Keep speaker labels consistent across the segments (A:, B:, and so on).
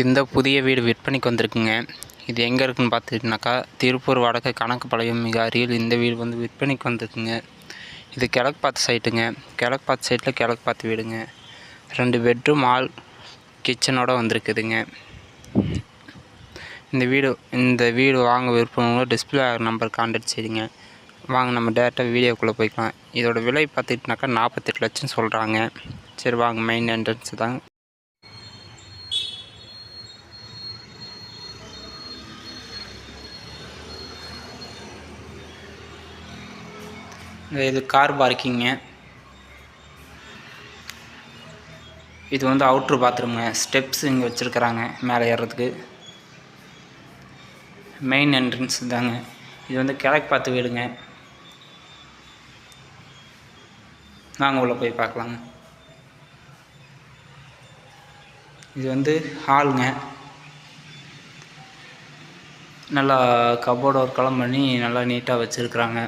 A: இந்த புதிய வீடு விற்பனைக்கு வந்திருக்குங்க. இது எங்கே இருக்குன்னு பார்த்துக்கிட்டிங்கனாக்கா, திருப்பூர் வடக்கு கணக்குப்பாளையம் மிக அருகில் இந்த வீடு வந்து விற்பனைக்கு வந்திருக்குங்க. இது கிழக்கு பார்த்த சைட்டுங்க. கிழக்கு பார்த்த சைட்டில் கிழக்கு பார்த்த வீடுங்க. 2 பெட்ரூம் ஹால் கிச்சனோட வந்திருக்குதுங்க. இந்த வீடு வாங்க விருப்பவங்க டிஸ்பிளே ஆகிற நம்பர் கான்டாக்ட் செய்யுங்க. வாங்க நம்ம டேரெக்டாக வீடியோக்குள்ளே போய்க்கலாம். இதோட விலை பார்த்துக்கிட்டிங்கனாக்கா 48 லட்சம் சொல்கிறாங்க. சரி வாங்க, மெயின் என்ட்ரன்ஸ் தாங்க. இது கார் பார்க்கிங்க. இது வந்து அவுட்ரு பாத்ரூமுங்க. ஸ்டெப்ஸ் இங்கே வச்சுருக்குறாங்க மேலே ஏறுறதுக்கு. மெயின் என்ட்ரன்ஸ் தாங்க. இது வந்து கிழக்கு பார்த்து வீடுங்க. நாங்கள் உள்ளே போய் பார்க்கலாங்க. இது வந்து ஹாலுங்க. நல்லா கபோர்டு ஒர்க்கெல்லாம் பண்ணி நல்லா நீட்டாக வச்சுருக்குறாங்க.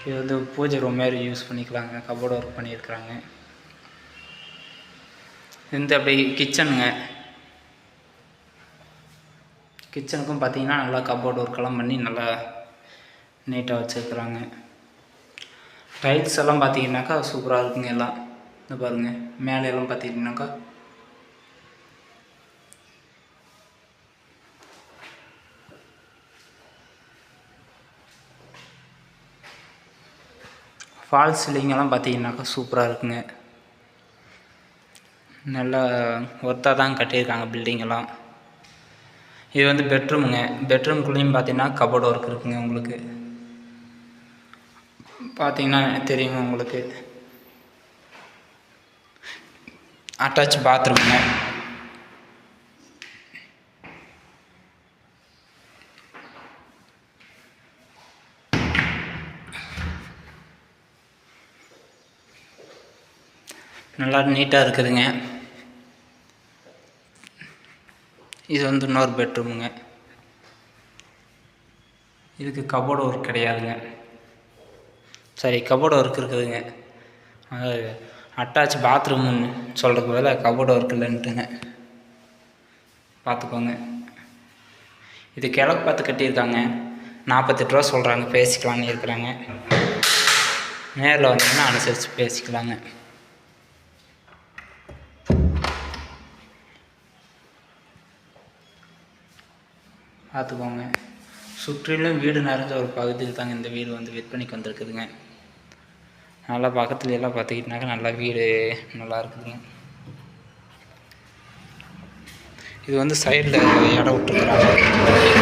A: இது வந்து பூஜை ரூம் மாரி யூஸ் பண்ணிக்கலாங்க. கபோர்டு ஒர்க் பண்ணியிருக்கிறாங்க. இந்த அப்படி கிச்சனுங்க. கிச்சனுக்கும் பார்த்தீங்கன்னா நல்லா கபோர்டு ஒர்க்கெல்லாம் பண்ணி நல்லா நீட்டாக வச்சுருக்குறாங்க. டைல்ஸ் எல்லாம் பார்த்தீங்கன்னாக்கா சூப்பராக இருக்குங்க. எல்லாம் இந்த பாருங்கள், மேலே எல்லாம் பார்த்தீங்கன்னாக்கா ஃபால்ஸ் சீலிங்கெல்லாம் பார்த்தீங்கன்னாக்கா சூப்பராக இருக்குங்க. நல்லா ஒர்த்தாக தான் கட்டியிருக்காங்க பில்டிங்கெல்லாம். இது வந்து பெட்ரூமுங்க. பெட்ரூம்குள்ளேயும் பார்த்தீங்கன்னா கபோர்டு ஒர்க் இருக்குங்க. உங்களுக்கு பார்த்தீங்கன்னா தெரியுங்க உங்களுக்கு. அட்டாச் பாத்ரூமுங்க. நல்லா நீட்டாக இருக்குதுங்க. இது வந்து இன்னொரு பெட்ரூமுங்க. இதுக்கு கபோர்டு ஒர்க் கிடையாதுங்க. சரி, கபோர்டு ஒர்க் இருக்குதுங்க. அட்டாச் பாத்ரூம்னு சொல்கிறதுக்கு பதிலாக கபோர்டு ஒர்க் இல்லைன்ட்டுங்க பார்த்துக்கோங்க. இது கிழக்கு பார்த்து கட்டியிருக்காங்க. 48 ரூபா சொல்கிறாங்க. பேசிக்கலான்னு இருக்கிறாங்க. நேரில் வந்தீங்கன்னா அனுசரித்து பேசிக்கலாங்க. பார்த்துக்கோங்க. சுற்றிலும் வீடு நிறைஞ்ச ஒரு பகுதியில் தாங்க இந்த வீடு வந்து விற்பனைக்கு வந்திருக்குதுங்க. நல்லா பக்கத்துல எல்லாம் பார்த்துக்கிட்டினாக்கா நல்லா வீடு நல்லா இருக்குதுங்க. இது வந்து சைடில் இடம் விட்டுருக்குறாங்க.